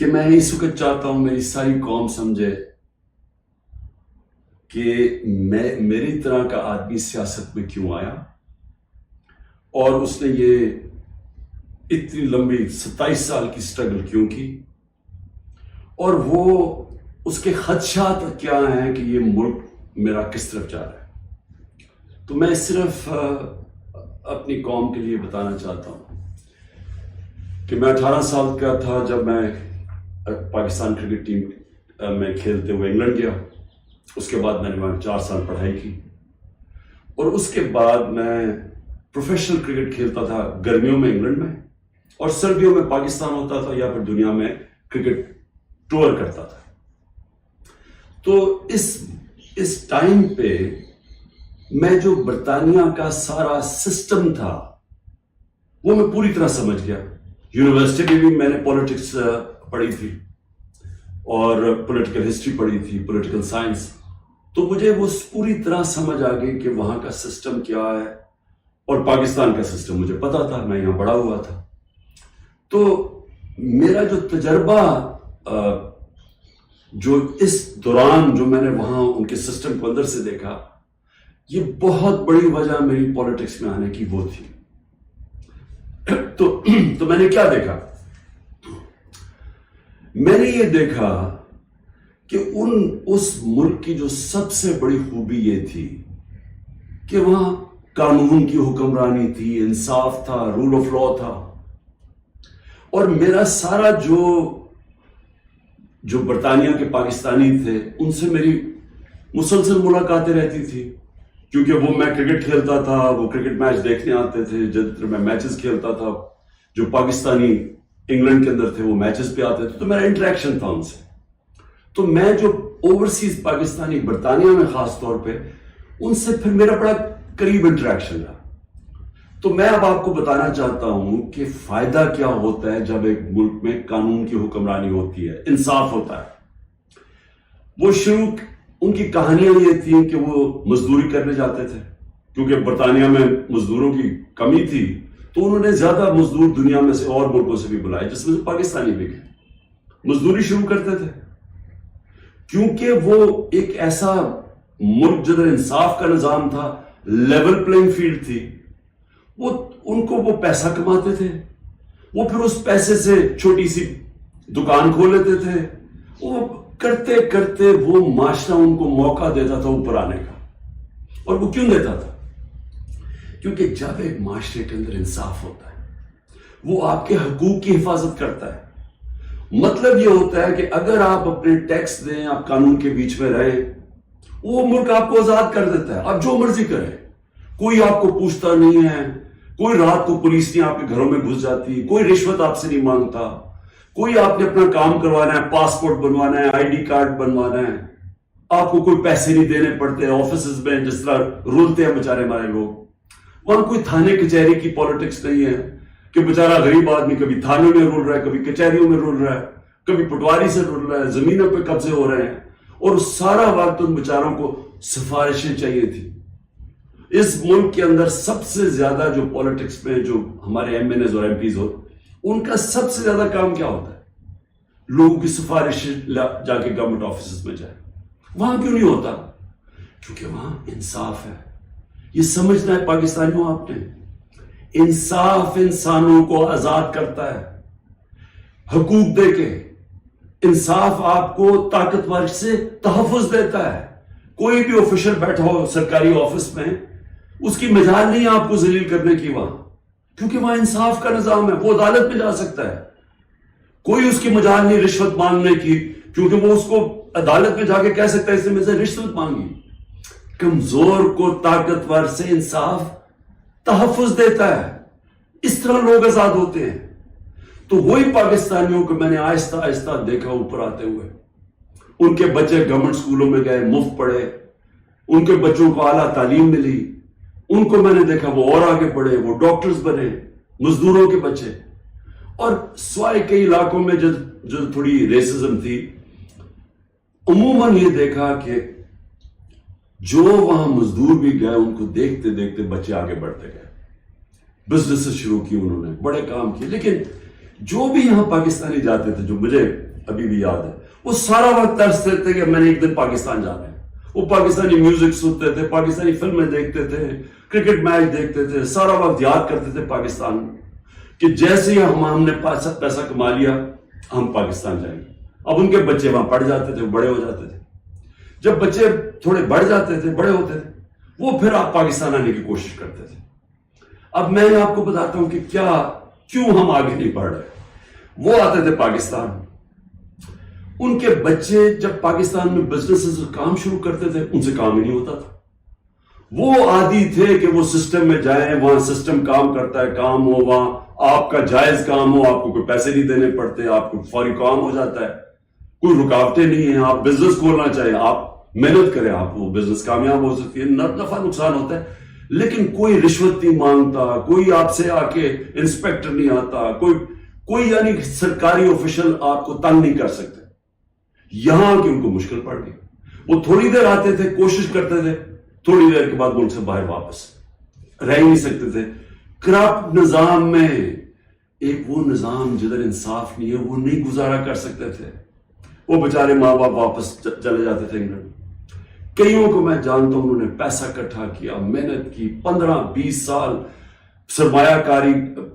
کہ میں اس وقت چاہتا ہوں میری ساری قوم سمجھے کہ میری طرح کا آدمی سیاست میں کیوں آیا اور اس نے یہ اتنی لمبی 27 سال کی سٹرگل کیوں کی، اور وہ اس کے خدشات کیا ہیں کہ یہ ملک میرا کس طرف جا رہا ہے۔ تو میں صرف اپنی قوم کے لیے بتانا چاہتا ہوں کہ میں 18 سال کا تھا جب میں پاکستان کرکٹ ٹیم میں کھیلتے ہوئے انگلینڈ گیا۔ اس کے بعد میں نے وہاں 4 سال پڑھائی کی، اور اس کے بعد میں پروفیشنل کرکٹ کھیلتا تھا گرمیوں میں انگلینڈ میں، اور سردیوں میں پاکستان ہوتا تھا یا پھر دنیا میں کرکٹ ٹور کرتا تھا۔ تو اس ٹائم پہ میں جو برطانیہ کا سارا سسٹم تھا وہ میں پوری طرح سمجھ گیا۔ یونیورسٹی میں بھی میں نے پولیٹکس پڑھی تھی اور پولیٹیکل ہسٹری پڑھی تھی، پولیٹیکل سائنس، تو مجھے وہ پوری طرح سمجھ آ گئی کہ وہاں کا سسٹم کیا ہے، اور پاکستان کا سسٹم مجھے پتا تھا، میں یہاں بڑا ہوا تھا۔ تو میرا جو تجربہ جو اس دوران جو میں نے وہاں ان کے سسٹم کو اندر سے دیکھا، یہ بہت بڑی وجہ میری پولیٹکس میں آنے کی وہ تھی۔ تو میں نے کیا دیکھا؟ میں نے یہ دیکھا کہ اس ملک کی جو سب سے بڑی خوبی یہ تھی کہ وہاں قانون کی حکمرانی تھی، انصاف تھا، رول آف لا تھا، اور میرا سارا جو برطانیہ کے پاکستانی تھے ان سے میری مسلسل ملاقاتیں رہتی تھی، کیونکہ وہ میں کرکٹ کھیلتا تھا، وہ کرکٹ میچ دیکھنے آتے تھے، جب میں میچز کھیلتا تھا جو پاکستانی انگلینڈ کے اندر تھے وہ میچز پہ آتے تھے، تو میرا انٹریکشن تھا ان سے۔ تو میں جو اوورسیز پاکستانی برطانیہ میں خاص طور پہ ان سے پھر میرا بڑا قریب انٹریکشن رہا۔ تو میں اب آپ کو بتانا چاہتا ہوں کہ فائدہ کیا ہوتا ہے جب ایک ملک میں قانون کی حکمرانی ہوتی ہے، انصاف ہوتا ہے۔ وہ ان کی کہانیاں یہ تھیں کہ وہ مزدوری کرنے جاتے تھے، کیونکہ برطانیہ میں مزدوروں کی کمی تھی، تو انہوں نے زیادہ مزدور دنیا میں سے اور ملکوں سے بھی بلائے، جس میں سے پاکستانی بھی گئے، مزدوری شروع کرتے تھے، کیونکہ وہ ایک ایسا ملک جدھر انصاف کا نظام تھا، لیول پلینگ فیلڈ تھی، ان کو وہ پیسہ کماتے تھے، وہ پھر اس پیسے سے چھوٹی سی دکان کھول لیتے تھے، وہ کرتے کرتے وہ معاشرہ ان کو موقع دیتا تھا اوپر آنے کا۔ اور وہ کیوں دیتا تھا؟ کیونکہ جب ایک معاشرے کے اندر انصاف ہوتا ہے وہ آپ کے حقوق کی حفاظت کرتا ہے۔ مطلب یہ ہوتا ہے کہ اگر آپ اپنے ٹیکس دیں، آپ قانون کے بیچ میں رہے، وہ ملک آپ کو آزاد کر دیتا ہے، آپ جو مرضی کریں، کوئی آپ کو پوچھتا نہیں ہے، کوئی رات کو پولیس نہیں آپ کے گھروں میں گھس جاتی، کوئی رشوت آپ سے نہیں مانگتا، کوئی آپ نے اپنا کام کروانا ہے، پاسپورٹ بنوانا ہے، آئی ڈی کارڈ بنوانا ہے، آپ کو کوئی پیسے نہیں دینے پڑتے آفیسز میں جس طرح رولتے ہیں بیچارے ہمارے لوگ۔ وہاں کوئی تھانے کچہری کی پالیٹکس نہیں ہے کہ بیچارہ غریب آدمی کبھی تھانے میں رول رہا ہے، کبھی کچہریوں میں رول رہا ہے، کبھی پٹواری سے رول رہا ہے، زمینوں پہ قبضے ہو رہے ہیں، اور سارا وقت ان بیچاروں کو سفارشیں چاہیے تھی۔ اس ملک کے اندر سب سے زیادہ جو پولیٹکس میں جو ہمارے ایم این ایز اور ایم پیز ہو، ان کا سب سے زیادہ کام کیا ہوتا ہے؟ لوگوں کی سفارش جا کے گورنمنٹ آفیسز میں جائے۔ وہاں کیوں نہیں ہوتا؟ کیونکہ وہاں انصاف ہے۔ یہ سمجھنا ہے پاکستانیوں آپ نے، انصاف انسانوں کو آزاد کرتا ہے حقوق دے کے، انصاف آپ کو طاقتور سے تحفظ دیتا ہے۔ کوئی بھی آفیشل بیٹھا ہو سرکاری آفس میں، اس کی مجال نہیں آپ کو ذلیل کرنے کی وہاں، کیونکہ وہاں انصاف کا نظام ہے، وہ عدالت میں جا سکتا ہے۔ کوئی اس کی مجال نہیں رشوت مانگنے کی، کیونکہ وہ اس کو عدالت میں جا کے کہہ سکتا ہے اس نے مجھ سے رشوت مانگی۔ کمزور کو طاقتور سے انصاف تحفظ دیتا ہے، اس طرح لوگ آزاد ہوتے ہیں۔ تو وہی پاکستانیوں کو میں نے آہستہ آہستہ دیکھا اوپر آتے ہوئے، ان کے بچے گورنمنٹ سکولوں میں گئے، مفت پڑھے، ان کے بچوں کو اعلیٰ تعلیم ملی، ان کو میں نے دیکھا وہ اور آگے بڑھے، وہ ڈاکٹرز بنے، مزدوروں کے بچے۔ اور سوائے کئی علاقوں میں جو تھوڑی ریسزم تھی، عموماً یہ دیکھا کہ جو وہاں مزدور بھی گئے ان کو دیکھتے دیکھتے بچے آگے بڑھتے گئے، بزنس شروع کی، انہوں نے بڑے کام کیے۔ لیکن جو بھی یہاں پاکستانی جاتے تھے, جو مجھے ابھی بھی یاد ہے, وہ سارا وقت ترستے تھے کہ میں نے ایک دن پاکستان جانا ہے. وہ پاکستانی میوزک سنتے تھے, پاکستانی فلمیں دیکھتے تھے, کرکٹ میچ دیکھتے تھے, سارا وقت یاد کرتے تھے پاکستان کہ جیسے ہی ہم نے پیسہ کما لیا ہم پاکستان جائیں گے. اب ان کے بچے وہاں پڑھ جاتے تھے, بڑے ہو جاتے تھے. جب بچے تھوڑے بڑھ جاتے تھے, بڑے ہوتے تھے, وہ پھر آپ پاکستان آنے کی کوشش کرتے تھے. اب میں آپ کو بتاتا ہوں کہ کیوں ہم آگے نہیں پڑھ رہے. وہ آتے تھے پاکستان, ان کے بچے جب پاکستان میں بزنس کام شروع کرتے تھے ان سے کام ہی نہیں ہوتا تھا. وہ عادی تھے کہ وہ سسٹم میں جائیں, وہاں سسٹم کام کرتا ہے, کام ہو, وہاں آپ کا جائز کام ہو, آپ کو کوئی پیسے نہیں دینے پڑتے, آپ کو فوری کام ہو جاتا ہے, کوئی رکاوٹیں نہیں ہیں. آپ بزنس کھولنا چاہیں, آپ محنت کریں, آپ وہ بزنس کامیاب ہو سکتی ہے. نفع نقصان ہوتا ہے لیکن کوئی رشوت نہیں مانگتا, کوئی آپ سے آ کے انسپیکٹر نہیں آتا, کوئی یعنی سرکاری آفیشل آپ کو تنگ نہیں کر سکتے. یہاں کی ان کو مشکل پڑ گئی. وہ تھوڑی دیر آتے تھے, کوشش کرتے تھے, تھوڑی دیر کے بعد ملک سے باہر واپس رہ ہی نہیں سکتے تھے. کرپٹ نظام میں ایک وہ نظام جدھر انصاف نہیں ہے, وہ نہیں گزارا کر سکتے تھے. وہ بیچارے ماں باپ واپس چلے جاتے تھے انگلینڈ. کئیوں کو میں جانتا ہوں, انہوں نے پیسہ اکٹھا کیا, محنت کی, 15-20 سال سرمایہ کاری,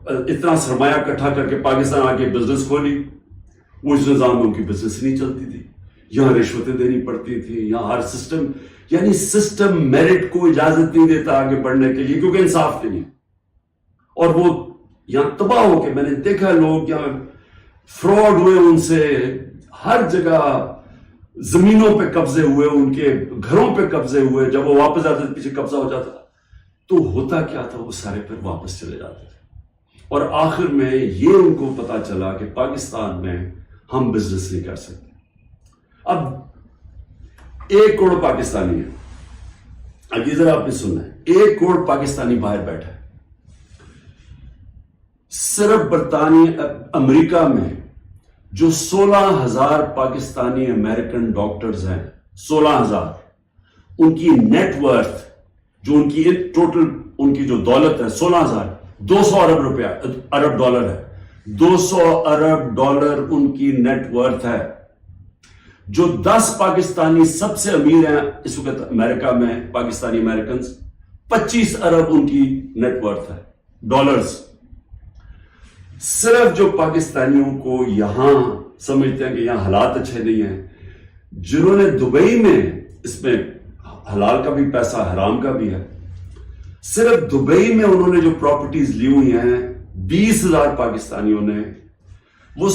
اتنا سرمایہ اکٹھا کر کے پاکستان آ کے بزنس کھولی. وہ اس نظام میں ان کی بزنس نہیں چلتی تھی, یہاں رشوتیں دینی پڑتی تھی, یہاں ہر سسٹم یعنی سسٹم میرٹ کو اجازت نہیں دیتا آگے بڑھنے کے لیے کیونکہ انصاف نہیں. اور وہ یہاں تباہ ہو کے میں نے دیکھا لوگ یہاں فراڈ ہوئے, ان سے ہر جگہ زمینوں پہ قبضے ہوئے, ان کے گھروں پہ قبضے ہوئے. جب وہ واپس آتے تھے پیچھے قبضہ ہو جاتا تھا. تو ہوتا کیا تھا, وہ سارے پھر واپس چلے جاتے تھے. اور آخر میں یہ ان کو پتا چلا کہ پاکستان میں ہم بزنس نہیں کر سکتے. اب 1 کروڑ پاکستانی ہے, اب یہ ذرا آپ نے سننا ہے, 1 کروڑ پاکستانی باہر بیٹھا ہے. صرف برطانیہ امریکہ میں جو 16,000 پاکستانی امریکن ڈاکٹرز ہیں, 16,000, ان کی نیٹ ورتھ جو ان کی ٹوٹل ان کی جو دولت ہے 16,000, 200 ارب روپیہ ارب ڈالر ہے. 200 ارب ڈالر ان کی نیٹ ورتھ ہے. جو 10 پاکستانی سب سے امیر ہیں اس وقت امریکہ میں, پاکستانی امریکنز, 25 ارب ان کی نیٹ ورتھ ہے ڈالرز. صرف جو پاکستانیوں کو یہاں سمجھتے ہیں کہ یہاں حالات اچھے نہیں ہیں, جنہوں نے دبئی میں, اس میں حلال کا بھی پیسہ حرام کا بھی ہے, صرف دبئی میں انہوں نے جو پراپرٹیز لی ہوئی ہیں 20,000 پاکستانیوں نے, وہ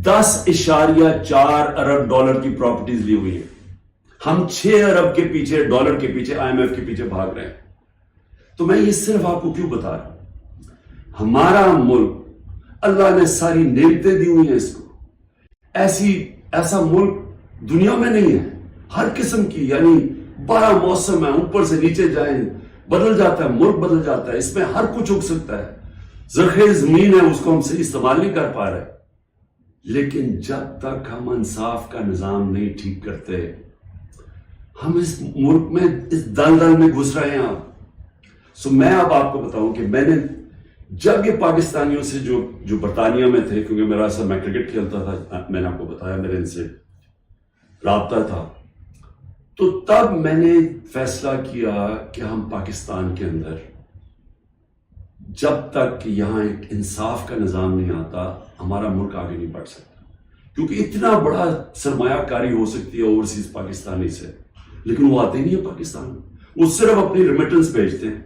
10.4 ارب ڈالر کی پراپرٹیز لی ہوئی ہیں. ہم 6 ارب کے پیچھے, ڈالر کے پیچھے, IMF کے پیچھے بھاگ رہے ہیں. تو میں یہ صرف آپ کو کیوں بتا رہا ہوں, ہمارا ملک اللہ نے ساری نعمتیں دی ہوئی ہیں اس کو. ایسا ملک دنیا میں نہیں ہے. ہر قسم کی یعنی 12 موسم ہے, اوپر سے نیچے جائیں بدل جاتا ہے, ملک بدل جاتا ہے, اس میں ہر کچھ اگ سکتا ہے. زرخیز زمین ہے, اس کو ہم صحیح استعمال نہیں کر پا رہے. لیکن جب تک ہم انصاف کا نظام نہیں ٹھیک کرتے, ہم اس ملک میں اس دلدل میں گھس رہے ہیں. سو میں اب آپ کو بتاؤں کہ میں نے جب یہ پاکستانیوں سے جو برطانیہ میں تھے, کیونکہ میرا اصل میں کرکٹ کھیلتا تھا, میں نے آپ کو بتایا میرے ان سے رابطہ تھا, تو تب میں نے فیصلہ کیا کہ ہم پاکستان کے اندر جب تک یہاں ایک انصاف کا نظام نہیں آتا ہمارا ملک آگے نہیں بڑھ سکتا. کیونکہ اتنا بڑا سرمایہ کاری ہو سکتی ہے اوورسیز پاکستانی سے, لیکن وہ آتے نہیں ہیں پاکستان میں, وہ صرف اپنی ریمیٹنس بھیجتے ہیں.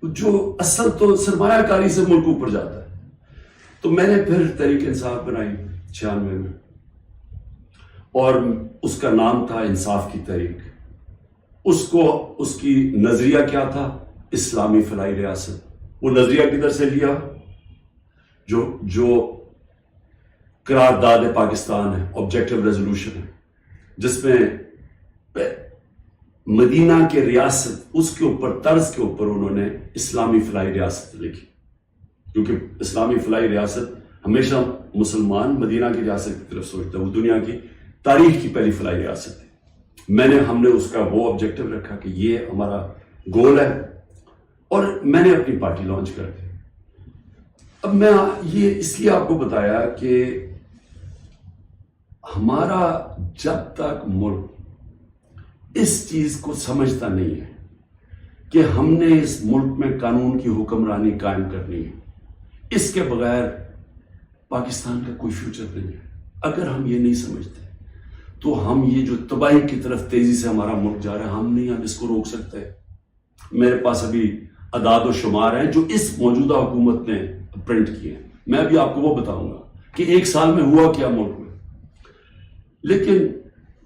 جو اصل تو سرمایہ کاری سے ملک اوپر جاتا ہے. تو میں نے پھر تحریک انصاف بنائی 96 میں, اور اس کا نام تھا انصاف کی تحریک. اس کی نظریہ کیا تھا, اسلامی فلاحی ریاست. وہ نظریہ کدھر سے لیا, جو قرارداد پاکستان ہے, آبجیکٹو ریزولوشن ہے, جس میں مدینہ کے ریاست, اس کے اوپر طرز کے اوپر انہوں نے اسلامی فلاحی ریاست لکھی. کیونکہ اسلامی فلاحی ریاست ہمیشہ مسلمان مدینہ کی ریاست کی طرف سوچتا ہے, وہ دنیا کی تاریخ کی پہلی فلاحی ریاست ہے. ہم نے اس کا وہ آبجیکٹو رکھا کہ یہ ہمارا گول ہے, اور میں نے اپنی پارٹی لانچ کر دی. اب میں یہ اس لیے آپ کو بتایا کہ ہمارا جب تک ملک اس چیز کو سمجھتا نہیں ہے کہ ہم نے اس ملک میں قانون کی حکمرانی قائم کرنی ہے، اس کے بغیر پاکستان کا کوئی فیوچر نہیں ہے. اگر ہم یہ نہیں سمجھتے تو ہم یہ جو تباہی کی طرف تیزی سے ہمارا ملک جا رہا ہے، ہم اس کو روک سکتے. میرے پاس ابھی اعداد و شمار ہیں جو اس موجودہ حکومت نے پرنٹ کیے ہیں، میں ابھی آپ کو وہ بتاؤں گا کہ ایک سال میں ہوا کیا ملک میں. لیکن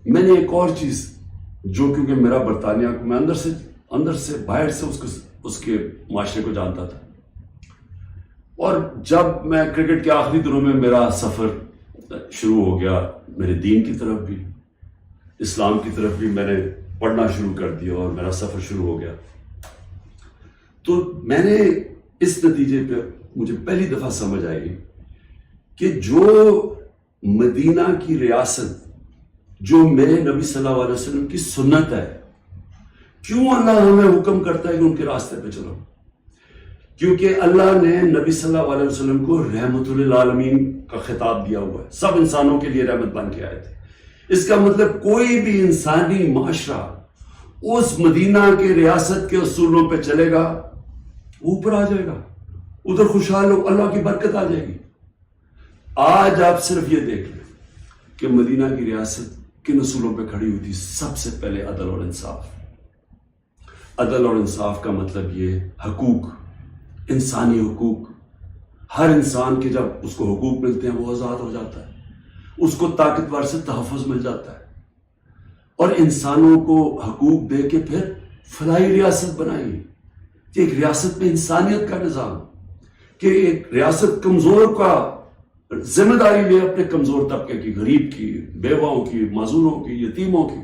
میں نے ایک اور چیز جو کیونکہ میرا برطانیہ کو میں اندر سے باہر سے اس کے معاشرے کو جانتا تھا، اور جب میں کرکٹ کے آخری دنوں میں میرا سفر شروع ہو گیا، میرے دین کی طرف بھی اسلام کی طرف بھی میں نے پڑھنا شروع کر دیا اور میرا سفر شروع ہو گیا، تو میں نے اس نتیجے پہ مجھے پہلی دفعہ سمجھ آئی کہ جو مدینہ کی ریاست جو میرے نبی صلی اللہ علیہ وسلم کی سنت ہے، کیوں اللہ ہمیں حکم کرتا ہے کہ ان کے راستے پہ چلو؟ کیونکہ اللہ نے نبی صلی اللہ علیہ وسلم کو رحمت للعالمین کا خطاب دیا ہوا ہے، سب انسانوں کے لیے رحمت بن کے آئے تھے. اس کا مطلب کوئی بھی انسانی معاشرہ اس مدینہ کے ریاست کے اصولوں پہ چلے گا، اوپر آ جائے گا، ادھر خوشحال ہو، اللہ کی برکت آ جائے گی. آج آپ صرف یہ دیکھ لیں کہ مدینہ کی ریاست کن اصولوں پہ کھڑی ہوئی تھی. سب سے پہلے عدل اور انصاف. عدل اور انصاف کا مطلب یہ حقوق، انسانی حقوق. ہر انسان کے جب اس کو حقوق ملتے ہیں وہ آزاد ہو جاتا ہے، اس کو طاقتور سے تحفظ مل جاتا ہے. اور انسانوں کو حقوق دے کے پھر فلاحی ریاست بنائی کہ ایک ریاست میں انسانیت کا نظام، کہ ایک ریاست کمزور کا ذمہ داری لے اپنے کمزور طبقے کی، غریب کی، بیواؤں کی، معذوروں کی، یتیموں کی،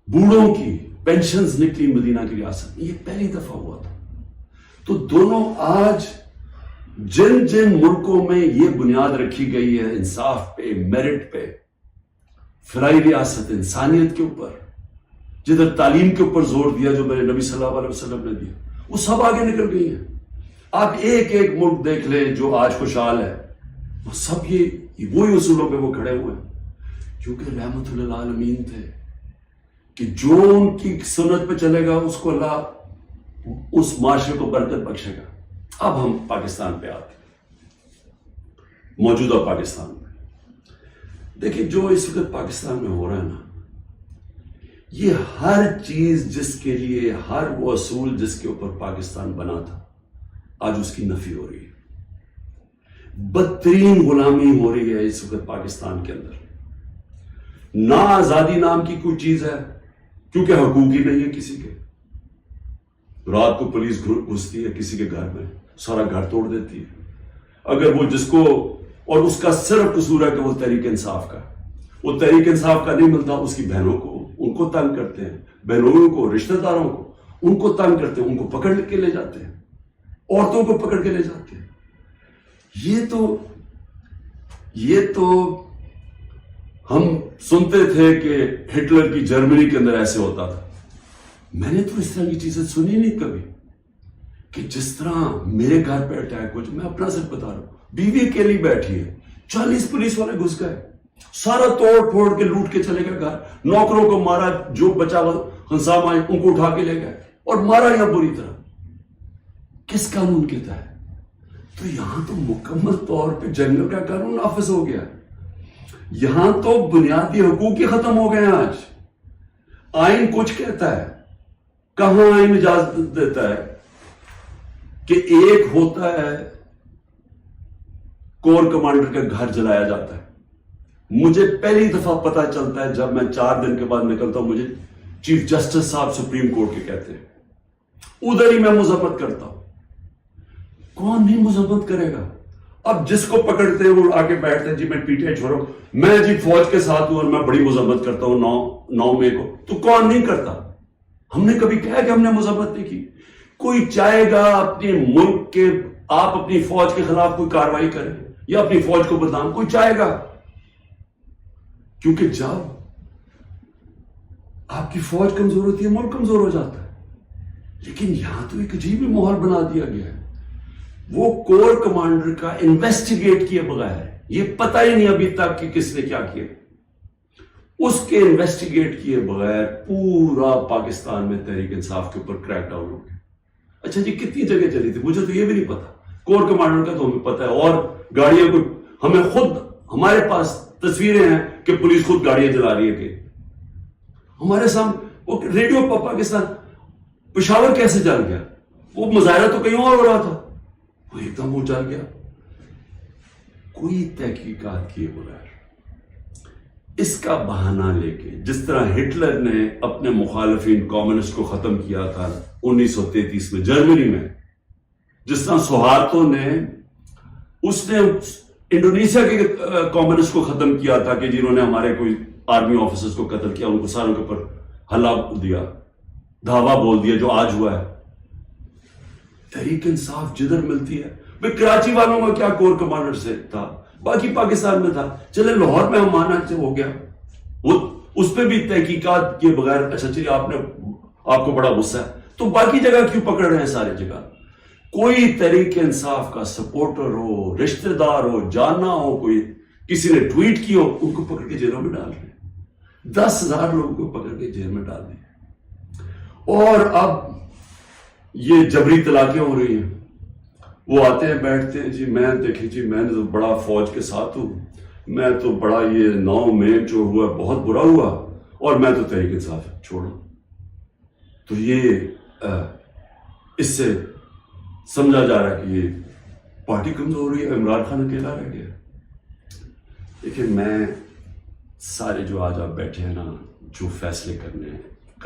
بوڑھوں کی. پینشنز نکلی مدینہ کی ریاست میں، یہ پہلی دفعہ ہوا تھا. تو دونوں آج جن جن ملکوں میں یہ بنیاد رکھی گئی ہے انصاف پہ، میرٹ پہ، فلاحی ریاست، انسانیت کے اوپر، جدھر تعلیم کے اوپر زور دیا جو میرے نبی صلی اللہ علیہ وسلم نے دیا، وہ سب آگے نکل گئی ہیں. آپ ایک ایک ملک دیکھ لیں جو آج خوشحال ہے، وہ سب یہ وہی اصولوں پہ وہ کھڑے ہوئے ہیں، کیونکہ رحمت للعالمین تھے کہ جو ان کی سنت پہ چلے گا اس کو اللہ اس معاشرے کو برکت بخشے گا. اب ہم پاکستان پہ آتے ہیں، موجودہ پاکستان میں دیکھیں جو اس وقت پاکستان میں ہو رہا ہے نا، یہ ہر چیز جس کے لیے، ہر وہ اصول جس کے اوپر پاکستان بنا تھا، آج اس کی نفی ہو رہی ہے. بدترین غلامی ہو رہی ہے اس وقت پاکستان کے اندر. نہ آزادی نام کی کوئی چیز ہے، کیونکہ حقوق ہی نہیں ہے کسی کے. رات کو پولیس گھستی ہے کسی کے گھر میں، سارا گھر توڑ دیتی ہے. اگر وہ جس کو، اور اس کا صرف قصور ہے کہ وہ تحریک انصاف کا، وہ تحریک انصاف کا نہیں ملتا، اس کی بہنوں کو، ان کو تنگ کرتے ہیں، بہنوں کو، رشتہ داروں کو، ان کو تنگ کرتے ہیں، ان کو پکڑ کے لے جاتے ہیں، عورتوں کو پکڑ کے لے جاتے ہیں. یہ تو ہم سنتے تھے کہ ہٹلر کی جرمنی کے اندر ایسے ہوتا تھا. میں نے تو اس طرح کی چیزیں سنی نہیں کبھی کہ جس طرح میرے گھر پہ اٹیک ہو. میں اپنا صرف بتا رہا ہوں، بیوی اکیلی بیٹھی ہے، 40 پولیس والے گھس گئے، سارا توڑ پھوڑ کے لوٹ کے چلے گئے گھر، نوکروں کو مارا، جو بچا ہنسام آئے ان کو اٹھا کے لے گئے اور مارا یہاں بری طرح. کس قانون کے تحت؟ تو یہاں تو مکمل طور پہ جنگل کا قانون نافذ ہو گیا. یہاں تو بنیادی حقوق ہی ختم ہو گئے ہیں. آج آئین کچھ کہتا ہے، کہاں آئین اجازت دیتا ہے کہ ایک ہوتا ہے کور کمانڈر کا گھر جلایا جاتا ہے. مجھے پہلی دفعہ پتا چلتا ہے جب میں 4 دن کے بعد نکلتا ہوں، مجھے چیف جسٹس صاحب سپریم کورٹ کے کہتے ہیں، ادھر ہی میں مذمت کرتا ہوں. کون نہیں مذمت کرے گا؟ اب جس کو پکڑتے ہیں وہ آگے بیٹھتے ہیں، جی میں پی ٹی آئی چھوڑوں، میں جی فوج کے ساتھ ہوں اور میں بڑی مذمت کرتا ہوں 9 مئی کو. تو کون نہیں کرتا؟ ہم نے کبھی کہا کہ ہم نے مذمت نہیں کی؟ کوئی چاہے گا اپنے ملک کے، آپ اپنی فوج کے خلاف کوئی کارروائی کریں یا اپنی فوج کو بدنام، کوئی چاہے گا؟ کیونکہ جب آپ کی فوج کمزور ہوتی ہے ملک کمزور ہو جاتا ہے. لیکن یہاں تو ایک عجیب ہی ماحول بنا دیا گیا ہے. وہ کور کمانڈر کا انویسٹیگیٹ کیے بغیر، یہ پتہ ہی نہیں ابھی تک کہ کس نے کیا کیا، اس کے انویسٹیگیٹ کیے بغیر پورا پاکستان میں تحریک انصاف کے اوپر کریک ڈاؤن ہو گیا۔ اچھا جی کتنی جگہ چلی تھی مجھے تو یہ بھی نہیں پتا، کور کمانڈر کا تو ہمیں پتا ہے، اور گاڑیاں کو ہمیں خود، ہمارے پاس تصویریں ہیں کہ پولیس خود گاڑیاں جلا رہی ہے کہ ہمارے سامنے، وہ ریڈیو پاکستان پشاور کیسے جل گیا، وہ مظاہرہ تو کہیں اور ہو رہا تھا، وہ ایک دم وہ جل گیا، کوئی تحقیقات کیے بغیر، اس کا بہانہ لے کے، جس طرح ہٹلر نے اپنے مخالفین کمیونسٹ کو ختم کیا تھا 1933 میں جرمنی میں، جس طرح سہارتو نے اس نے انڈونیشیا کے کمیونسٹ کو ختم کیا تھا کہ جنہوں نے ہمارے کوئی آرمی آفیسرز کو قتل کیا، ان کو ساروں کے اوپر حلہ دیا، دھاوا بول دیا، جو آج ہوا ہے۔ تحریک انصاف جدھر ملتی ہے، بھئی کراچی والوں کا کیا کور کمانڈر سے تھا، باقی پاکستان میں تھا، چلے لاہور میں ہم مانا سے ہو گیا، وہ اس پہ بھی تحقیقات کے بغیر، اچھا چلیے آپ کو بڑا غصہ ہے تو باقی جگہ کیوں پکڑ رہے ہیں، ساری جگہ کوئی تحریک انصاف کا سپورٹر ہو، رشتہ دار ہو، جانا ہو، کوئی کسی نے ٹویٹ کی ہو، ان کو پکڑ کے جیلوں میں ڈال رہے ہیں، 10,000 لوگوں کو پکڑ کے جیل میں ڈال دیں، اور اب یہ جبری طلاقیں ہو رہی ہیں، وہ آتے ہیں بیٹھتے ہیں، جی میں دیکھیں جی میں نے تو بڑا فوج کے ساتھ ہوں، میں تو بڑا یہ 9 میں جو ہوا بہت برا ہوا، اور میں تو تحریک انصاف چھوڑوں، تو یہ اس سے سمجھا جا رہا ہے کہ یہ پارٹی کمزور ہو رہی ہے، عمران خان اکیلا رہ گیا۔ دیکھیں میں سارے جو آج آپ بیٹھے ہیں نا، جو فیصلے کر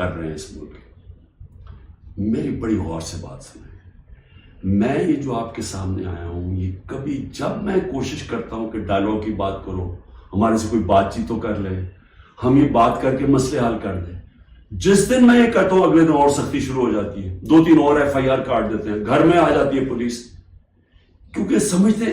رہے ہیں اس ملک، میری بڑی غور سے بات سنیں، میں یہ جو آپ کے سامنے آیا ہوں، یہ کبھی جب میں کوشش کرتا ہوں کہ ڈائلاگ کی بات کرو، ہمارے سے کوئی بات چیت تو کر لے، ہم یہ بات کر کے مسئلے حل کر دیں، جس دن میں یہ کرتا ہوں اگلے دن اور سختی شروع ہو جاتی ہے، 2-3 اور FIR کاٹ دیتے ہیں، گھر میں آ جاتی ہے پولیس، کیونکہ سمجھتے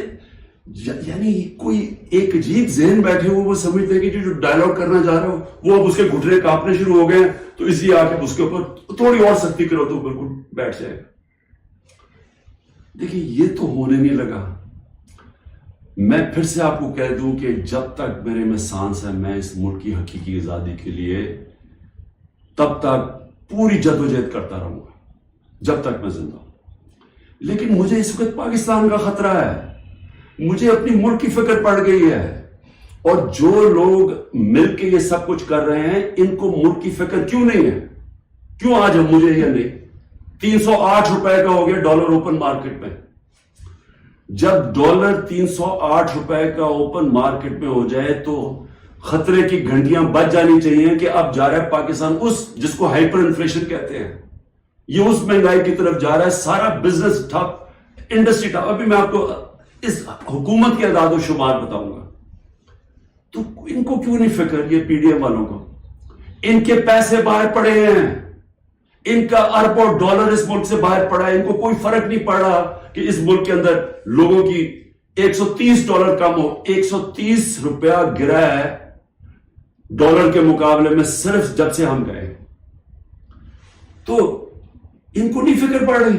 یعنی کوئی ایک عجیب ذہن بیٹھے ہوئے، وہ سمجھتے ہیں کہ جو ڈائلاگ کرنا جا رہا ہو وہ اب اس کے گھٹنے کانپنے شروع ہو گئے ہیں، تو اس لیے آ کے اس کے اوپر تھوڑی اور سختی کرو تو بالکل بیٹھ جائے گا۔ دیکھیں یہ تو ہونے نہیں لگا، میں پھر سے آپ کو کہہ دوں کہ جب تک میرے میں سانس ہے، میں اس ملک کی حقیقی آزادی کے لیے تب تک پوری جدوجہد کرتا رہوں گا جب تک میں زندہ ہوں، لیکن مجھے اس وقت پاکستان کا خطرہ ہے، مجھے اپنی ملک کی فکر پڑ گئی ہے، اور جو لوگ مل کے یہ سب کچھ کر رہے ہیں ان کو ملک کی فکر کیوں نہیں ہے، کیوں آج ہم مجھے یا نہیں؟ 308 روپے کا ہو گیا ڈالر اوپن مارکیٹ میں، جب ڈالر 308 روپے کا اوپن مارکیٹ میں ہو جائے تو خطرے کی گھنٹیاں بج جانی چاہیے کہ اب جا رہا ہے پاکستان اس جس کو ہائپر انفلیشن کہتے ہیں، یہ اس مہنگائی کی طرف جا رہا ہے، سارا بزنس ٹھپ، انڈسٹری ٹھپ۔ ابھی میں آپ کو اس حکومت کے اعداد و شمار بتاؤں گا، تو ان کو کیوں نہیں فکر، یہ PDM والوں کو، ان کے پیسے باہر پڑے ہیں، ان کا اربوں ڈالر اس ملک سے باہر پڑا ہے، ان کو کوئی فرق نہیں پڑ رہا کہ اس ملک کے اندر لوگوں کی $130 کم ہو، 130 روپیہ گرا ہے ڈالر کے مقابلے میں صرف جب سے ہم گئے، تو ان کو نہیں فکر پڑ رہی،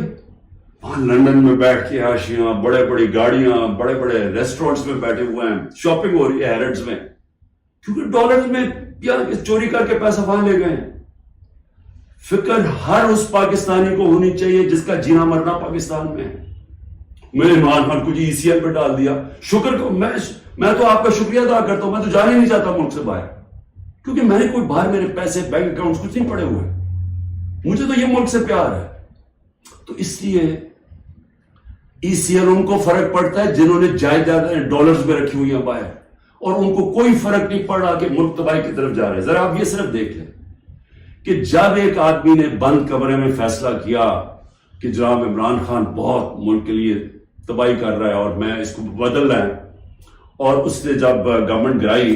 وہاں لندن میں بیٹھ کے عاشیاں، بڑے بڑی گاڑیاں، بڑے بڑے ریسٹورنٹس میں بیٹھے ہوئے ہیں، شاپنگ ہو رہی ہے ہیرڈز میں، کیونکہ ڈالرز میں یا چوری کر کے پیسہ وہاں لے گئے ہیں۔ فکر ہر اس پاکستانی کو ہونی چاہیے جس کا جینا مرنا پاکستان میں ہے۔ میں نے عمران خان کو جی ECL پہ ڈال دیا، شکر کو میں تو آپ کا شکریہ ادا کرتا ہوں، میں تو جانا ہی نہیں چاہتا ملک سے باہر، کیونکہ میں نے کوئی باہر میرے پیسے بینک اکاؤنٹس کچھ نہیں پڑے ہوئے، مجھے تو یہ ملک سے پیار ہے۔ تو اس لیے ECL ان کو فرق پڑتا ہے جنہوں نے جائیداد ڈالرز میں رکھی ہوئی ہیں باہر، اور ان کو کوئی فرق نہیں پڑ رہا کہ ملک تباہی کی طرف جا رہے ہیں۔ ذرا آپ یہ صرف دیکھ لیں کہ جب ایک آدمی نے بند کمرے میں فیصلہ کیا کہ جناب عمران خان بہت ملک کے لیے تباہی کر رہا ہے اور میں اس کو بدل رہا ہے، اور اس نے جب گورنمنٹ گرائی،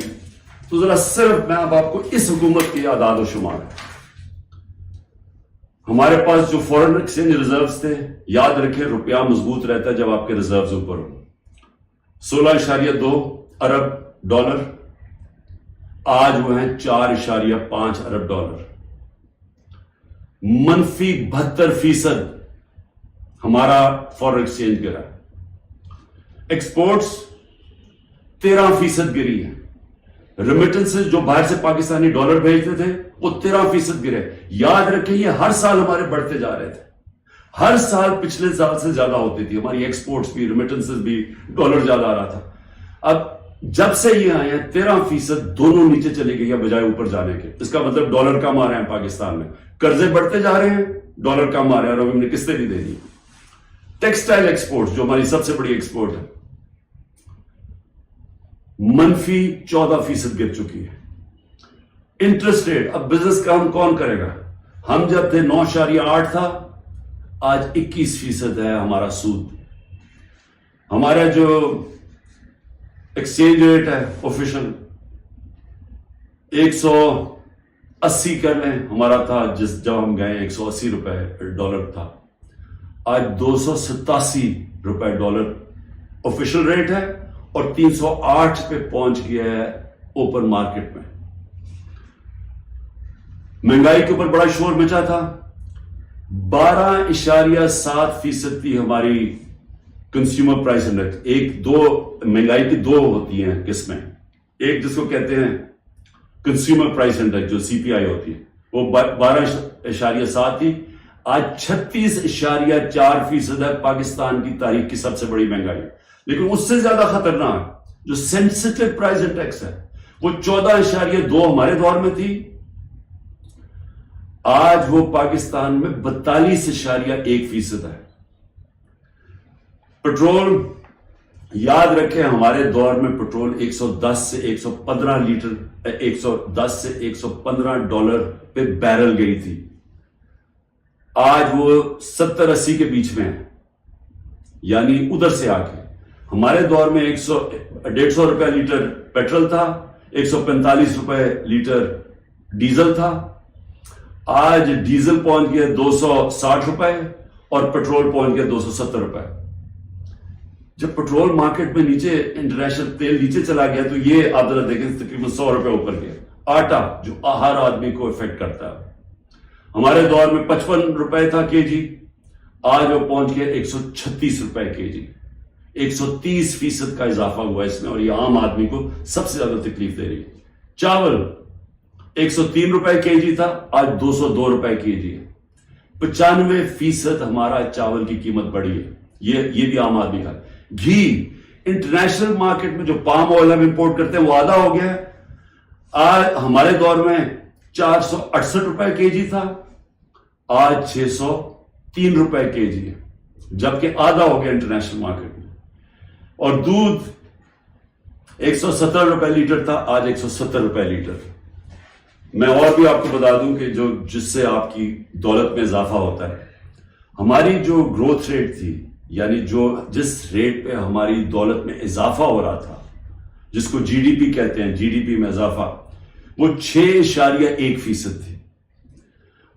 تو ذرا صرف میں اب آپ کو اس حکومت کے اعداد و شمار ہے، ہمارے پاس جو فورن ایکسچینج ریزروز تھے، یاد رکھیں روپیہ مضبوط رہتا ہے جب آپ کے ریزروز اوپر ہو، 16.2 ارب ڈالر، آج وہ ہیں 4.5 ارب ڈالر، -72% ہمارا فورن ایکسچینج گرا ہے۔ ایکسپورٹس 13% گری ہے. ریمیٹنسز جو باہر سے پاکستانی ڈالر بھیجتے تھے وہ 13% گرے. یاد رکھیں یہ ہر سال ہمارے بڑھتے جا رہے تھے, ہر سال پچھلے سال سے زیادہ ہوتی تھی ہماری ایکسپورٹس بھی, ریمیٹنسز بھی, ڈالر زیادہ آ رہا تھا. اب جب سے یہ آئے ہیں 13% دونوں نیچے چلے گئی ہے بجائے اوپر جانے کے. اس کا مطلب ڈالر کم آ رہے ہیں پاکستان میں, قرضے بڑھتے جا رہے ہیں, ڈالر کم آ رہے ہیں اور ہم نے قسطیں بھی دے دی. ٹیکسٹائل ایکسپورٹ جو ہماری سب سے بڑی ایکسپورٹ ہے منفی 14% گر چکی ہے. انٹرسٹ ریٹ, اب بزنس کام کون کرے گا؟ ہم جب تھے 9.8 تھا, آج 21% ہے ہمارا سود. ہمارا جو ایکسچینج ریٹ ہے آفیشل 180 کر لیں, ہمارا تھا جب ہم گئے 180 روپے ڈالر تھا, آج 287 روپے ڈالر آفیشل ریٹ ہے اور 308 پہ پہنچ گیا ہے اوپن مارکیٹ میں. مہنگائی کے اوپر بڑا شور مچا تھا. 12.7% تھی ہماری کنزیومر پرائس انڈیکس. مہنگائی کی دو ہوتی ہیں قسمیں, ایک جس کو کہتے ہیں کنزیومر پرائس انڈیکس جو سی پی آئی ہوتی ہے, وہ 12.7 تھی, آج 36.4% ہے. پاکستان کی تاریخ کی سب سے بڑی مہنگائی. لیکن اس سے زیادہ خطرناک جو سینسٹیو پرائس انڈیکس ہے وہ 14.2 ہمارے دور میں تھی, آج وہ پاکستان میں 42.1% ہے. پٹرول, یاد رکھیں ہمارے دور میں پٹرول 110 سے 115 لیٹر 110 سے 115 ڈالر پہ بیرل گئی تھی, آج وہ 70-80 کے بیچ میں ہے. یعنی ادھر سے آ کے ہمارے دور میں 150 روپے لیٹر پیٹرول تھا, 145 روپے لیٹر ڈیزل تھا. آج ڈیزل پہنچ گیا 260 روپے اور پیٹرول پہنچ گیا 270 روپے. جب پیٹرول مارکیٹ میں نیچے, انٹرنیشنل تیل نیچے چلا گیا تو یہ آپ ذرا دیکھیں تقریباً 100 روپے اوپر گیا. آٹا جو ہر آدمی کو افیکٹ کرتا ہے, ہمارے دور میں 55 روپے تھا کے جی, آج وہ پہنچ گیا 136 روپے کے جی. 130% کا اضافہ ہوا اس میں, اور یہ عام آدمی کو سب سے زیادہ تکلیف دے رہی ہے. چاول 103 روپے کے جی تھا, آج 202 روپے کے جی ہے. 95% ہمارا چاول کی قیمت بڑھی ہے, یہ بھی عام آدمی کا. گھی, انٹرنیشنل مارکیٹ میں جو پام آئل ہم امپورٹ کرتے ہیں وہ آدھا ہو گیا ہے. آج ہمارے دور میں 468 روپے کے جی تھا, آج 603 روپے کے جی ہے, جبکہ آدھا ہو گیا انٹرنیشنل مارکیٹ میں. اور دودھ 170 روپے لیٹر تھا, آج 170 روپے لیٹر. میں اور بھی آپ کو بتا دوں کہ جس سے آپ کی دولت میں اضافہ ہوتا ہے, ہماری جو گروتھ ریٹ تھی, یعنی جس ریٹ پہ ہماری دولت میں اضافہ ہو رہا تھا, جس کو جی ڈی پی کہتے ہیں, جی ڈی پی میں اضافہ, وہ 6.1% تھی.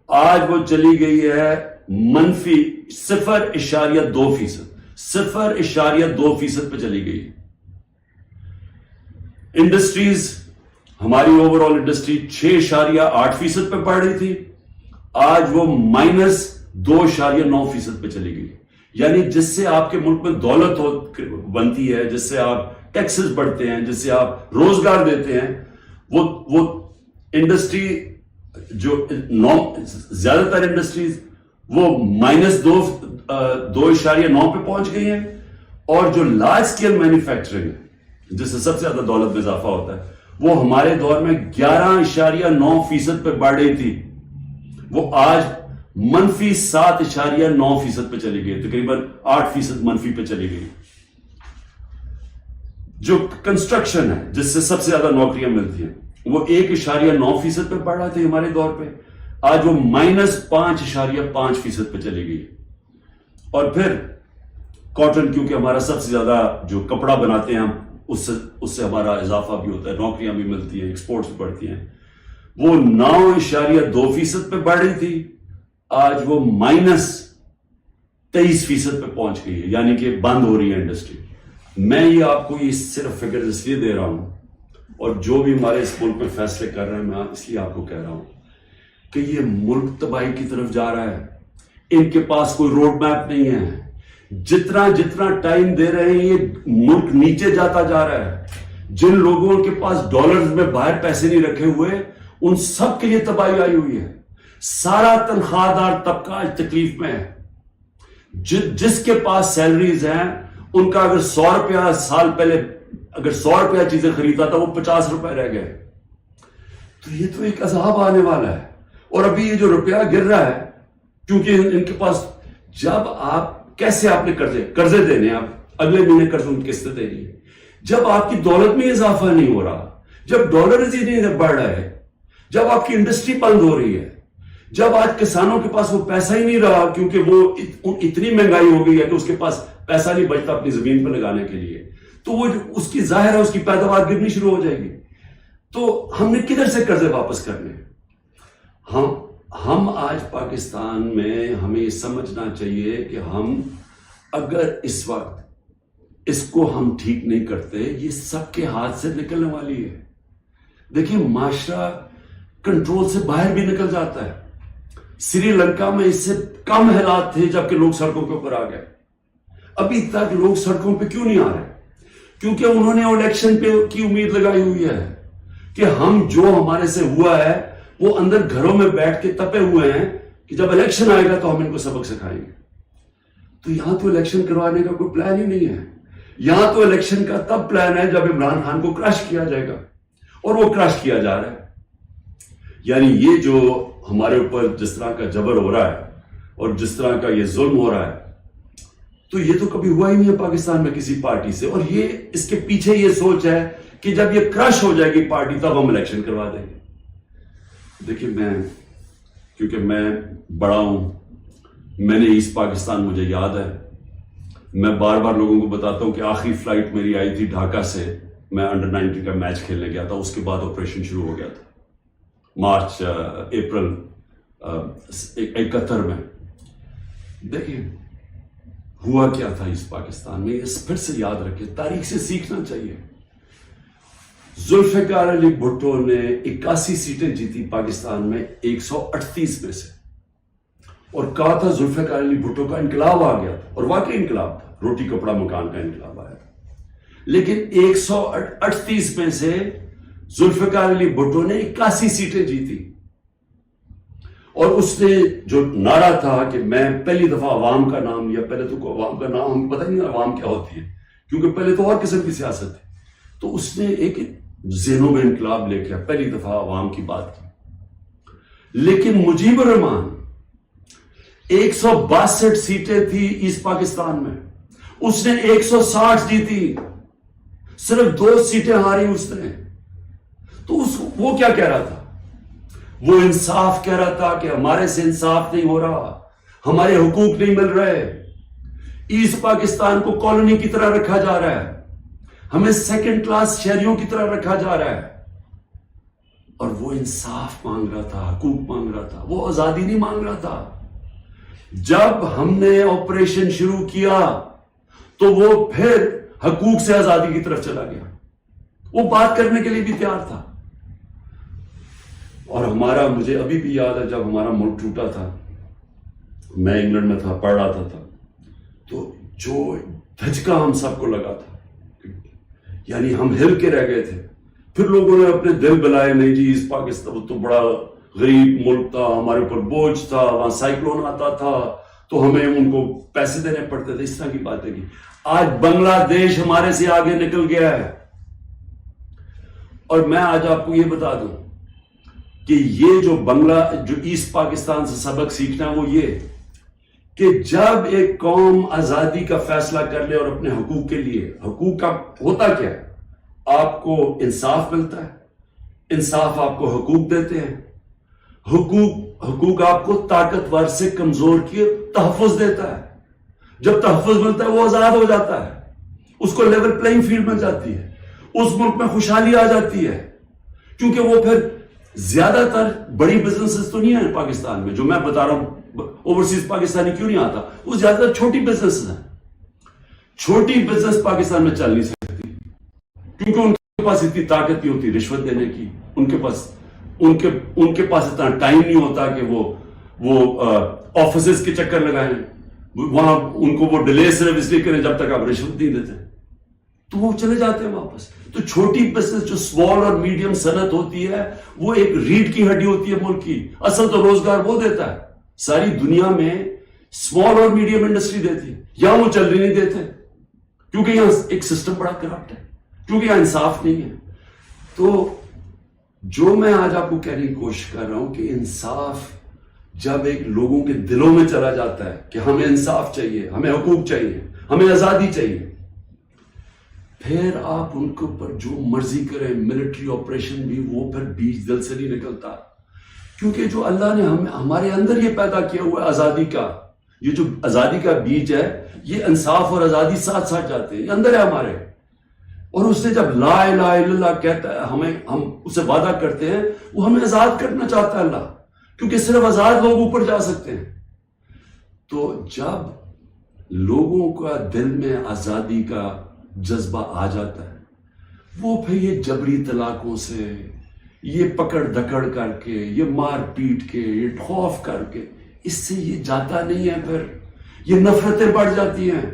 آج وہ چلی گئی ہے منفی 0.2%, 0.2% پہ چلی گئی. انڈسٹریز, ہماری اوور آل انڈسٹری 6.8% پہ بڑھ رہی تھی, آج وہ -2.9% پہ چلی گئی. یعنی جس سے آپ کے ملک میں دولت بنتی ہے, جس سے آپ ٹیکسز بڑھتے ہیں, جس سے آپ روزگار دیتے ہیں, وہ انڈسٹری جو زیادہ تر انڈسٹریز وہ -2.9 پہ پہنچ گئی ہیں. اور جو لارج اسکیل مینوفیکچرنگ ہے جس سے سب سے زیادہ دولت میں اضافہ ہوتا ہے, وہ ہمارے دور میں 11.9% پہ بڑھ رہی تھی, وہ آج منفی 7.9% پہ چلی گئی, تقریباً 8% منفی پہ چلی گئی. جو کنسٹرکشن ہے جس سے سب سے زیادہ نوکریاں ملتی ہیں, وہ 1.9% پہ بڑھ رہا تھا ہمارے دور پہ, آج وہ -5.5% پہ چلی گئی. اور پھر کاٹن, کیونکہ ہمارا سب سے زیادہ جو کپڑا بناتے ہیں ہم, اس سے ہمارا اضافہ بھی ہوتا ہے, نوکریاں بھی ملتی ہیں, ایکسپورٹس بھی بڑھتی ہیں, وہ 9.2% پہ بڑھ رہی تھی, آج وہ -23% پہ پہنچ گئی ہے, یعنی کہ بند ہو رہی ہے انڈسٹری. میں یہ آپ کو یہ صرف فگر اس لیے دے رہا ہوں, اور جو بھی ہمارے اس ملک میں فیصلے کر رہے ہیں, میں اس لیے آپ کو کہہ رہا ہوں کہ یہ ملک تباہی کی طرف جا رہا ہے. ان کے پاس کوئی روڈ میپ نہیں ہے, جتنا جتنا ٹائم دے رہے ہیں یہ ملک نیچے جاتا جا رہا ہے. جن لوگوں کے پاس ڈالرز میں باہر پیسے نہیں رکھے ہوئے ان سب کے لیے تباہی آئی ہوئی ہے. سارا تنخواہ دار طبقہ آج تکلیف میں ہے. جس کے پاس سیلریز ہیں ان کا اگر 100 روپیہ سال پہلے اگر 100 روپیہ چیزیں خریدتا تھا وہ 50 روپے رہ گئے. تو یہ تو ایک عذاب آنے والا ہے. اور ابھی یہ جو روپیہ گر رہا ہے کیونکہ ان کے پاس جب آپ کیسے آپ نے قرضے دینے آپ اگلے مہینے قرضوں کی قسطیں دینی ہے جب آپ کی دولت میں اضافہ نہیں ہو رہا, جب ڈالرز ہی نہیں بڑھ رہا ہے, جب آپ کی انڈسٹری بند ہو رہی ہے, جب آج کسانوں کے پاس وہ پیسہ ہی نہیں رہا کیونکہ وہ اتنی مہنگائی ہو گئی ہے کہ اس کے پاس پیسہ نہیں بچتا اپنی زمین پہ لگانے کے لیے, تو وہ اس کی ظاہر ہے اس کی پیداوار گرنی شروع ہو جائے گی. تو ہم نے کدھر سے قرضے واپس کرنے؟ ہم آج پاکستان میں ہمیں یہ سمجھنا چاہیے کہ ہم اگر اس وقت اس کو ہم ٹھیک نہیں کرتے یہ سب کے ہاتھ سے نکلنے والی ہے. دیکھیں معاشرہ کنٹرول سے باہر بھی نکل جاتا ہے. سری لنکا میں اس سے کم حالات تھے جبکہ لوگ سڑکوں کے اوپر آ گئے. ابھی تک لوگ سڑکوں پہ کیوں نہیں آ رہے؟ کیونکہ انہوں نے الیکشن پہ کی امید لگائی ہوئی ہے کہ ہم جو ہمارے سے ہوا ہے وہ اندر گھروں میں بیٹھ کے تپے ہوئے ہیں کہ جب الیکشن آئے گا تو ہم ان کو سبق سکھائیں گے. تو یہاں تو الیکشن کروانے کا کوئی پلان ہی نہیں ہے. یہاں تو الیکشن کا تب پلان ہے جب عمران خان کو کرش کیا جائے گا, اور وہ کرش کیا جا رہا ہے. یعنی یہ جو ہمارے اوپر جس طرح کا جبر ہو رہا ہے اور جس طرح کا یہ ظلم ہو رہا ہے تو یہ تو کبھی ہوا ہی نہیں ہے پاکستان میں کسی پارٹی سے. اور یہ اس کے پیچھے یہ سوچ ہے کہ جب یہ کرش ہو جائے گی پارٹی تب ہم الیکشن کروا دیں گے. دیکھیں کیونکہ میں بڑا ہوں, میں نے ایسٹ پاکستان مجھے یاد ہے. میں بار بار لوگوں کو بتاتا ہوں کہ آخری فلائٹ میری آئی تھی ڈھاکہ سے, میں انڈر 19 کا میچ کھیلنے گیا تھا. اس کے بعد آپریشن شروع ہو گیا تھا اپریل 71 میں. دیکھیں ہوا کیا تھا اس پاکستان میں, اس پھر سے یاد رکھیں, تاریخ سے سیکھنا چاہیے. ذوالفقار علی بھٹو نے 81 سیٹیں جیتی پاکستان میں 138 میں سے, اور کہا تھا ذوالفقار علی بھٹو کا انقلاب آ گیا تھا, اور واقعی انقلاب تھا, روٹی کپڑا مکان کا انقلاب آیا تھا. لیکن 138 میں سے ذوالفقار علی بھٹو نے 81 سیٹیں جیتی, اور اس نے جو نعرہ تھا کہ میں پہلی دفعہ عوام کا نام, یا پہلے تو عوام کا نام ہمیں پتہ نہیں عوام کیا ہوتی ہے کیونکہ پہلے تو اور قسم کی سیاست تھی, تو اس نے ایک ذہنوں میں انقلاب لے کے پہلی دفعہ عوام کی بات کی. لیکن مجیب الرحمان 162 سیٹیں تھی ایسٹ پاکستان میں, اس نے 160 جیتی, صرف 2 سیٹیں ہاری اس نے. تو وہ کیا کہہ رہا تھا؟ وہ انصاف کہہ رہا تھا کہ ہمارے سے انصاف نہیں ہو رہا, ہمارے حقوق نہیں مل رہے, ایسٹ پاکستان کو کالونی کی طرح رکھا جا رہا ہے, ہمیں سیکنڈ کلاس شہریوں کی طرح رکھا جا رہا ہے. اور وہ انصاف مانگ رہا تھا, حقوق مانگ رہا تھا, وہ آزادی نہیں مانگ رہا تھا. جب ہم نے آپریشن شروع کیا تو وہ پھر حقوق سے آزادی کی طرف چلا گیا, وہ بات کرنے کے لیے بھی تیار تھا. اور مجھے ابھی بھی یاد ہے جب ہمارا ملک ٹوٹا تھا, میں انگلینڈ میں تھا, پڑھ رہا تھا, تو جو دھچکا ہم سب کو لگا تھا, یعنی ہم ہل کے رہ گئے تھے. پھر لوگوں نے اپنے دل بلائے, نہیں جی اس پاکستان تو بڑا غریب ملک تھا, ہمارے اوپر بوجھ تھا, وہاں سائیکلون آتا تھا تو ہمیں ان کو پیسے دینے پڑتے تھے, اس طرح کی باتیں کی. آج بنگلہ دیش ہمارے سے آگے نکل گیا ہے. اور میں آج آپ کو یہ بتا دوں کہ یہ جو ایسٹ پاکستان سے سبق سیکھنا ہے وہ یہ کہ جب ایک قوم آزادی کا فیصلہ کر لے اور اپنے حقوق کے لیے, حقوق کا ہوتا کیا ہے, آپ کو انصاف ملتا ہے, انصاف آپ کو حقوق دیتے ہیں, حقوق آپ کو طاقتور سے کمزور کی تحفظ دیتا ہے. جب تحفظ ملتا ہے وہ آزاد ہو جاتا ہے, اس کو لیول پلینگ فیلڈ مل جاتی ہے, اس ملک میں خوشحالی آ جاتی ہے. کیونکہ وہ پھر زیادہ تر بڑی بزنسز تو نہیں ہیں پاکستان میں, جو میں بتا رہا ہوں اوورسیز پاکستانی کیوں نہیں آتا, وہ زیادہ تر چھوٹی بزنسز ہیں. چھوٹی بزنس پاکستان میں چل نہیں سکتی کیونکہ ان کے پاس اتنی طاقت نہیں ہوتی رشوت دینے کی, ان کے پاس اتنا ٹائم نہیں ہوتا کہ وہ آفیسز کے چکر لگائیں. وہاں ان کو وہ ڈیلے صرف اس لیے کریں جب تک آپ رشوت نہیں دیتے، تو وہ چلے جاتے ہیں واپس. تو چھوٹی بزنس جو اسمال اور میڈیم صنعت ہوتی ہے وہ ایک ریڑھ کی ہڈی ہوتی ہے ملک کی. اصل تو روزگار وہ دیتا ہے. ساری دنیا میں اسمال اور میڈیم انڈسٹری دیتی ہے، یہاں وہ چل نہیں دیتے کیونکہ یہاں ایک سسٹم بڑا کرپٹ ہے، کیونکہ یہاں انصاف نہیں ہے. تو جو میں آج آپ کو کہنے کی کوشش کر رہا ہوں کہ انصاف جب ایک لوگوں کے دلوں میں چلا جاتا ہے کہ ہمیں انصاف چاہیے، ہمیں حقوق چاہیے، ہمیں آزادی چاہیے، پھر آپ ان کے اوپر جو مرضی کریں، ملٹری آپریشن بھی، وہ پھر بیج دل سے نہیں نکلتا. کیونکہ جو اللہ نے ہمارے اندر یہ پیدا کیا ہوا ہے آزادی کا، یہ جو آزادی کا بیج ہے، یہ انصاف اور آزادی ساتھ ساتھ جاتے ہیں، یہ اندر ہے ہمارے. اور اس نے جب لا الہ الا اللہ کہتا ہے، ہم اسے وعدہ کرتے ہیں، وہ ہمیں آزاد کرنا چاہتا ہے اللہ، کیونکہ صرف آزاد لوگ اوپر جا سکتے ہیں. تو جب لوگوں کا دل میں آزادی کا جذبہ آ جاتا ہے، وہ پھر یہ جبری طلاقوں سے، یہ پکڑ دکڑ کر کے، یہ مار پیٹ کے، یہ خوف کر کے، اس سے یہ جاتا نہیں ہے. پھر یہ نفرتیں بڑھ جاتی ہیں،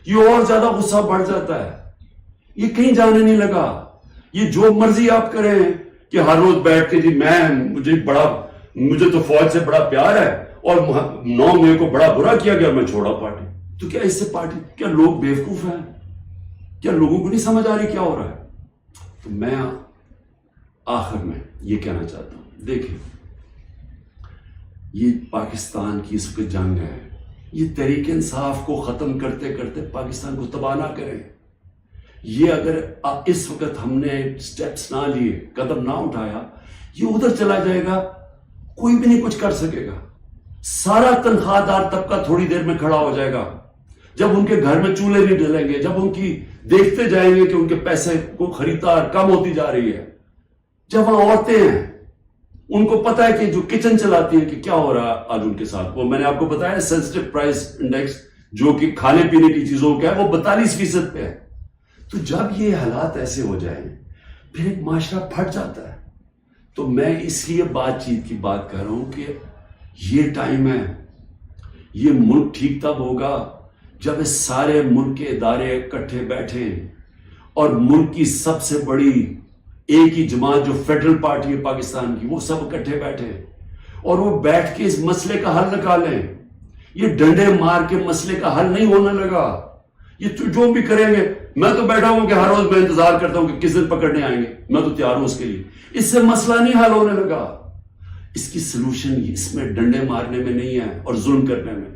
یہ اور زیادہ غصہ بڑھ جاتا ہے، یہ کہیں جانے نہیں لگا. یہ جو مرضی آپ کریں کہ ہر روز بیٹھ کے جی مجھے تو فوج سے بڑا پیار ہے اور 9 مئی کو بڑا برا کیا گیا، میں چھوڑا پارٹی. تو کیا اس سے پارٹی، کیا لوگ بیوقوف ہیں؟ کیا لوگوں کو نہیں سمجھ آ رہی کیا ہو رہا ہے؟ تو میں آخر میں یہ کہنا چاہتا ہوں، دیکھیں یہ پاکستان کی اس وقت جنگ ہے، یہ تحریک انصاف کو ختم کرتے کرتے پاکستان کو تباہ نہ کریں. یہ اگر اس وقت ہم نے سٹیپس نہ لیے، قدم نہ اٹھایا، یہ ادھر چلا جائے گا، کوئی بھی نہیں کچھ کر سکے گا. سارا تنخواہ دار طبقہ تھوڑی دیر میں کھڑا ہو جائے گا. جب ان کے گھر میں چولہے نہیں ڈلیں گے، جب ان کی دیکھتے جائیں گے کہ ان کے پیسے کو خریدار کم ہوتی جا رہی ہے، جب وہاں عورتیں ہیں، ان کو پتا ہے کہ جو کچن چلاتی ہیں کہ کیا ہو رہا ہے آج ان کے ساتھ. وہ میں نے آپ کو بتایا سینسٹیو پرائس انڈیکس جو کہ کھانے پینے کی چیزوں کا ہے، وہ 42% پہ ہے. تو جب یہ حالات ایسے ہو جائیں پھر ایک معاشرہ پھٹ جاتا ہے. تو میں اس لیے بات چیت کی بات کر رہا ہوں کہ یہ ٹائم ہے، یہ ملک ٹھیک تب ہوگا جب اس سارے ملک کے ادارے اکٹھے بیٹھیں اور ملک کی سب سے بڑی ایک ہی جماعت جو فیڈرل پارٹی ہے پاکستان کی، وہ سب اکٹھے بیٹھے اور وہ بیٹھ کے اس مسئلے کا حل نکالیں. یہ ڈنڈے مار کے مسئلے کا حل نہیں ہونے لگا. یہ جو بھی کریں گے، میں تو بیٹھا ہوں کہ ہر روز میں انتظار کرتا ہوں کہ کس دن پکڑنے آئیں گے، میں تو تیار ہوں اس کے لیے. اس سے مسئلہ نہیں حل ہونے لگا. اس کی سلوشن اس میں ڈنڈے مارنے میں نہیں ہے اور ظلم کرنے میں.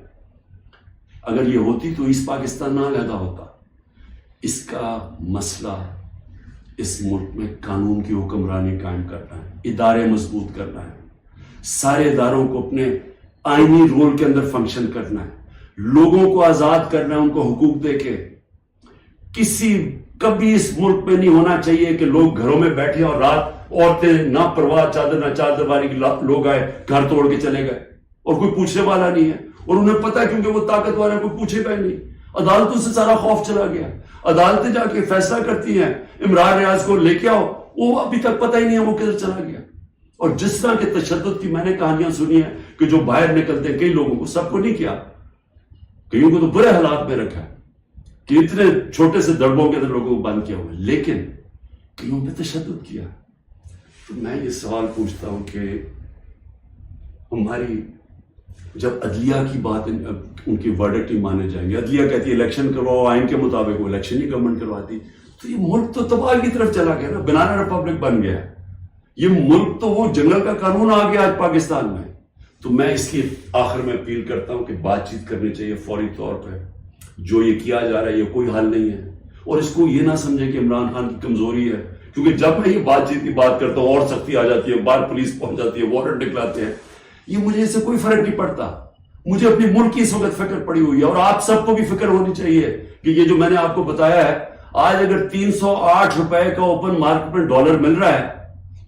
اگر یہ ہوتی تو اس پاکستان نہ علیحدہ ہوتا. اس کا مسئلہ اس ملک میں قانون کی حکمرانی قائم کرنا ہے، ادارے مضبوط کرنا ہے، سارے اداروں کو اپنے آئینی رول کے اندر فنکشن کرنا ہے، لوگوں کو آزاد کرنا ہے، ان کو حقوق دے کے. کبھی اس ملک میں نہیں ہونا چاہیے کہ لوگ گھروں میں بیٹھے اور رات عورتیں نہ پرواہ چادر نہ چادر والی لوگ آئے گھر توڑ کے چلے گئے اور کوئی پوچھنے والا نہیں ہے. اور انہیں پتا ہے کیونکہ وہ طاقتور ہے، کوئی پوچھے گا نہیں. عدالتوں سے سارا خوف چلا گیا. عدالتیں جا کے فیصلہ کرتی ہیں عمران ریاض کو لے کے آؤ، وہ ابھی تک پتہ ہی نہیں ہے وہ کدھر چلا گیا. اور جس طرح کے تشدد کی میں نے کہانیاں سنی ہیں کہ جو باہر نکلتے ہیں، کئی لوگوں کو، سب کو نہیں کیا، کئیوں کو تو برے حالات میں رکھا ہے کہ اتنے چھوٹے سے دربوں کے اندر لوگوں کو بند کیا ہوا ہے، لیکن کئیوں پہ تشدد کیا. تو میں یہ سوال پوچھتا ہوں کہ ہماری جب عدلیہ کی بات، ان کی ورڈکٹ ہی مانے جائیں گے، عدلیہ کہتی ہے الیکشن کرواؤ آئین کے مطابق، وہ الیکشن ہی گورنمنٹ کرواتی، تو یہ ملک تو تباہ کی طرف چلا گیا نا، بنانا ریپبلک بن گیا. یہ ملک تو وہ جنگل کا قانون آ گیا آج پاکستان میں. تو میں اس کی آخر میں اپیل کرتا ہوں کہ بات چیت کرنی چاہیے فوری طور پہ. جو یہ کیا جا رہا ہے یہ کوئی حل نہیں ہے، اور اس کو یہ نہ سمجھے کہ عمران خان کی کمزوری ہے، کیونکہ جب میں یہ بات چیت کی بات کرتا ہوں اور سختی آ جاتی ہے، باہر پولیس پہنچ جاتی ہے، وارنٹ نکلاتے ہیں. یہ مجھے اس سے کوئی فرق نہیں پڑتا. مجھے اپنی ملک کی اس وقت فکر پڑی ہوئی ہے، اور آپ سب کو بھی فکر ہونی چاہیے کہ یہ جو میں نے آپ کو بتایا ہے، آج اگر 308 روپے کا اوپن مارکیٹ میں ڈالر مل رہا ہے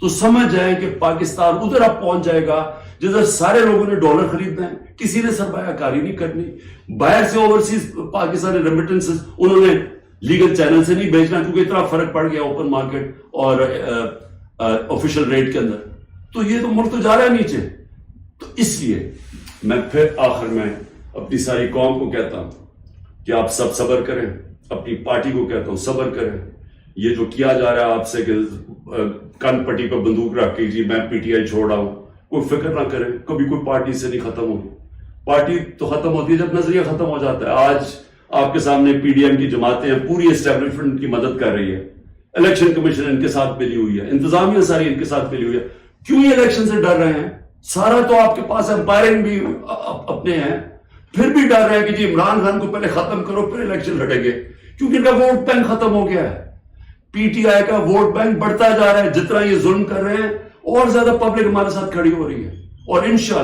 تو سمجھ جائیں کہ پاکستان ادھر اب پہنچ جائے گا جدھر سارے لوگوں نے ڈالر خریدنا ہے، کسی نے سرمایہ کاری نہیں کرنی. باہر سے اوورسیز پاکستانی ریمیٹنسز انہوں نے لیگل چینل سے نہیں بھیجنا، کیونکہ اتنا فرق پڑ گیا اوپن مارکیٹ اور آفیشل ریٹ کے اندر. تو یہ تو ملک تو جا رہا ہے نیچے. تو اس لیے میں پھر آخر میں اپنی ساری قوم کو کہتا ہوں کہ آپ سب صبر کریں، اپنی پارٹی کو کہتا ہوں صبر کریں. یہ جو کیا جا رہا ہے آپ سے کہ کن پٹی پہ بندوق رکھ کے جی میں پی ٹی آئی چھوڑ رہا ہوں، کوئی فکر نہ کریں، کبھی کوئی پارٹی سے نہیں ختم ہوگی. پارٹی تو ختم ہوتی ہے جب نظریہ ختم ہو جاتا ہے. آج آپ کے سامنے پی ڈی ایم کی جماعتیں ہیں، پوری اسٹیبلشمنٹ کی مدد کر رہی ہے، الیکشن کمیشن ان کے ساتھ ملی ہوئی ہے، انتظامیہ ساری ان کے ساتھ ملی ہوئی ہے. کیوں یہ الیکشن سے ڈر رہے ہیں؟ سارا تو آپ کے پاس امپائرنگ بھی اپنے ہیں، پھر بھی ڈر رہے ہیں کہ جی عمران خان کو پہلے ختم کرو پھر الیکشن لڑیں گے، کیونکہ ان کا ووٹ بینک ختم ہو گیا ہے. پی ٹی آئی کا ووٹ بینک بڑھتا جا رہا ہے. جتنا یہ ظلم کر رہے ہیں اور زیادہ پبلک ہمارے ساتھ کھڑی ہو رہی ہے. اور انشاءاللہ